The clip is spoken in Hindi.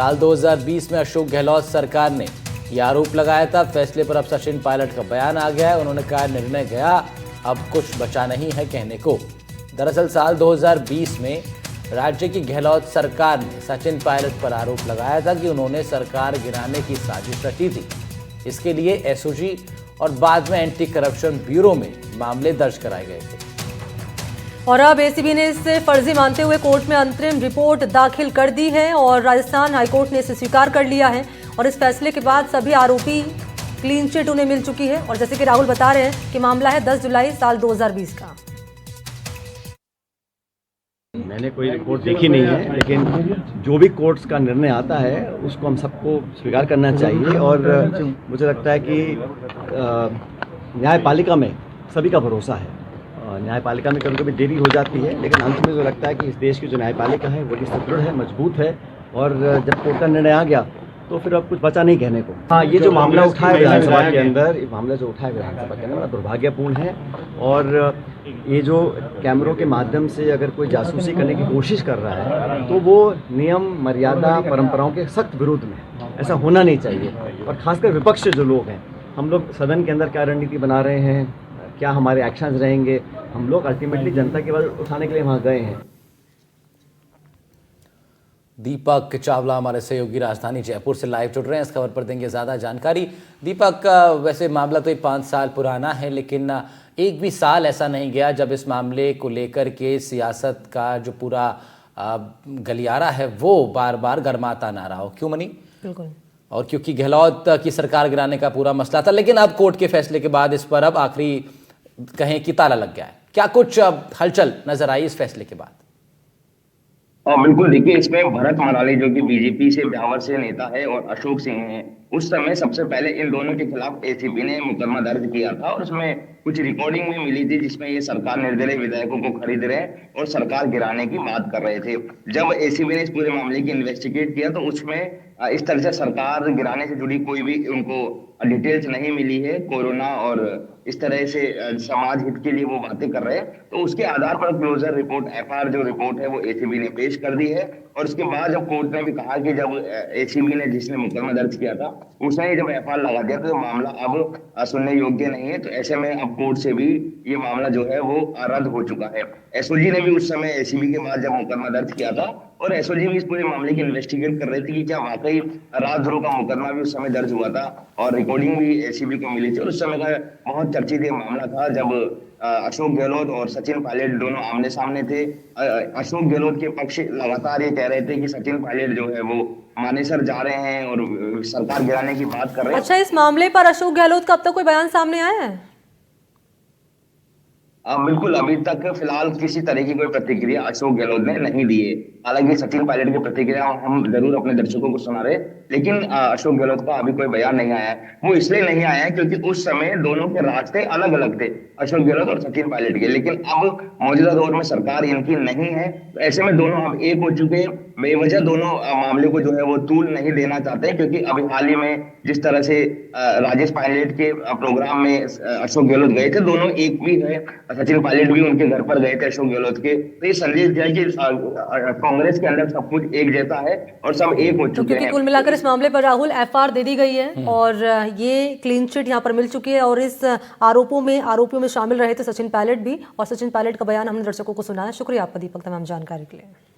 साल 2020 में अशोक गहलोत सरकार ने यह आरोप लगाया था। फैसले पर अब सचिन पायलट का बयान आ गया है। उन्होंने कहा निर्णय गया, अब कुछ बचा नहीं है कहने को। दरअसल साल 2020 में राज्य की गहलोत सरकार ने सचिन पायलट पर आरोप लगाया था कि उन्होंने सरकार गिराने की साजिश रची थी। इसके लिए एसओजी और बाद में एंटी करप्शन ब्यूरो में मामले दर्ज कराए गए थे। और अब एसीबी ने इसे फर्जी मानते हुए कोर्ट में अंतरिम रिपोर्ट दाखिल कर दी है और राजस्थान हाईकोर्ट ने इसे स्वीकार कर लिया है। और इस फैसले के बाद सभी आरोपी क्लीन चिट उन्हें मिल चुकी है। और जैसे कि राहुल बता रहे हैं कि मामला है 10 जुलाई साल 2020 का। मैंने कोई रिपोर्ट देखी नहीं है, लेकिन जो भी कोर्ट्स का निर्णय आता है उसको हम सबको स्वीकार करना चाहिए। और मुझे लगता है कि न्यायपालिका में सभी का भरोसा है। न्यायपालिका में कभी कभी देरी हो जाती है, लेकिन अंत में जो लगता है कि इस देश की जो न्यायपालिका है वो सुदृढ़ है, मजबूत है। और जब कोर्ट का निर्णय आ गया तो फिर अब कुछ बचा नहीं कहने को। हाँ, ये जो मामला उठा है विधानसभा के अंदर, ये मामला जो उठा है विधानसभा के अंदर बड़ा दुर्भाग्यपूर्ण है। और ये जो कैमरों के माध्यम से अगर कोई जासूसी करने की कोशिश कर रहा है तो वो नियम, मर्यादा, परंपराओं के सख्त विरुद्ध में। ऐसा होना नहीं चाहिए। और खासकर विपक्ष से जो लोग हैं, हम लोग सदन के अंदर क्या रणनीति बना रहे हैं, क्या हमारे एक्शंस रहेंगे, हम लोग अल्टीमेटली जनता की आवाज़ उठाने के लिए वहाँ गए हैं। दीपक चावला हमारे सहयोगी राजधानी जयपुर से लाइव जुड़ रहे हैं, इस खबर पर देंगे ज़्यादा जानकारी। दीपक, वैसे मामला तो 5 साल पुराना है, लेकिन एक भी साल ऐसा नहीं गया जब इस मामले को लेकर के सियासत का जो पूरा गलियारा है वो बार बार गर्माता ना रहा हो। क्यों मनी? बिल्कुल। और क्योंकि गहलोत की सरकार गिराने का पूरा मसला था, लेकिन अब कोर्ट के फैसले के बाद इस पर अब आखिरी कहें कि ताला लग गया है। क्या कुछ हलचल नजर आई इस फैसले के बाद? बिल्कुल, देखिए इसमें भरत मराले जो कि बीजेपी से ब्यावर से नेता है और अशोक सिंह हैं, उस समय सबसे पहले इन दोनों के खिलाफ एसीबी ने मुकदमा दर्ज किया था। और उसमें कुछ रिकॉर्डिंग भी मिली थी जिसमें ये सरकार निर्दलीय विधायकों को खरीद रहे और सरकार गिराने की बात कर रहे थे। जब एसीबी ने इस पूरे मामले की इन्वेस्टिगेट किया तो उसमें इस तरह से सरकार गिराने से जुड़ी कोई भी उनको डिटेल्स नहीं मिली है। कोरोना और इस तरह से समाज हित के लिए वो बातें कर रहे हैं, तो उसके आधार पर क्लोजर रिपोर्ट, एफआईआर जो रिपोर्ट है वो एसीबी ने पेश कर दी है। और उसके बाद जब कोर्ट ने भी कहा कि जब एसीबी ने, जिसने मुकदमा दर्ज किया था, उसने जब एफआईआर लगा दिया तो मामला अब सुनने योग्य नहीं है। तो ऐसे में अब कोर्ट से भी ये मामला जो है वो रद्द हो चुका है। एसओजी ने भी उस समय एसीबी के बाद जब मुकदमा दर्ज किया था और एसओजी भी इस पूरे मामले की इन्वेस्टिगेट कर रही थी कि क्या वाकई राजद्रोह का मुकदमा भी उस समय दर्ज हुआ था। और रिकॉर्डिंग भी एसीबी को मिली थी। और उस समय का बहुत चर्चित ये मामला था जब अशोक गहलोत और सचिन पायलट दोनों आमने सामने थे। अशोक गहलोत के पक्ष लगातार ये कह रहे थे कि सचिन पायलट जो है वो मानेसर जा रहे हैं और सरकार गिराने की बात कर रहे हैं। अच्छा, इस मामले पर अशोक गहलोत का अब तक कोई बयान सामने आया है? बिल्कुल, अभी तक फिलहाल किसी तरह की कोई प्रतिक्रिया अशोक गहलोत ने नहीं दी है। हालांकि सचिन पायलट की प्रतिक्रिया हम जरूर अपने दर्शकों को सुना रहे, लेकिन अशोक गहलोत का अभी कोई बयान नहीं आया है। वो इसलिए नहीं आया है क्योंकि उस समय दोनों के रास्ते अलग अलग थे, अशोक गहलोत और सचिन पायलट के। लेकिन अब मौजूदा दौर में सरकार इनकी नहीं है, तो ऐसे में दोनों अब एक हो चुके हैं। बेवजह दोनों मामले को जो है वो तूल नहीं देना चाहते, क्योंकि अभी हाल ही में जिस तरह से राजेश पायलट के प्रोग्राम में अशोक गहलोत गए थे, दोनों एक भी है। सचिन पायलट भी उनके घर पर गए थे अशोक गहलोत के। तो ये संदेश दिया कि कांग्रेस के अंदर सब कुछ एक जैसा है और सब एक हो चुके हैं। कुल मिलाकर इस मामले पर राहुल एफआईआर दे दी गई है और ये क्लीन चिट यहाँ पर मिल चुकी है। और इस आरोपियों में शामिल रहे थे सचिन पायलट भी, और सचिन पायलट का बयान हमने दर्शकों को सुनाया। शुक्रिया आपका दीपक तमाम जानकारी के लिए।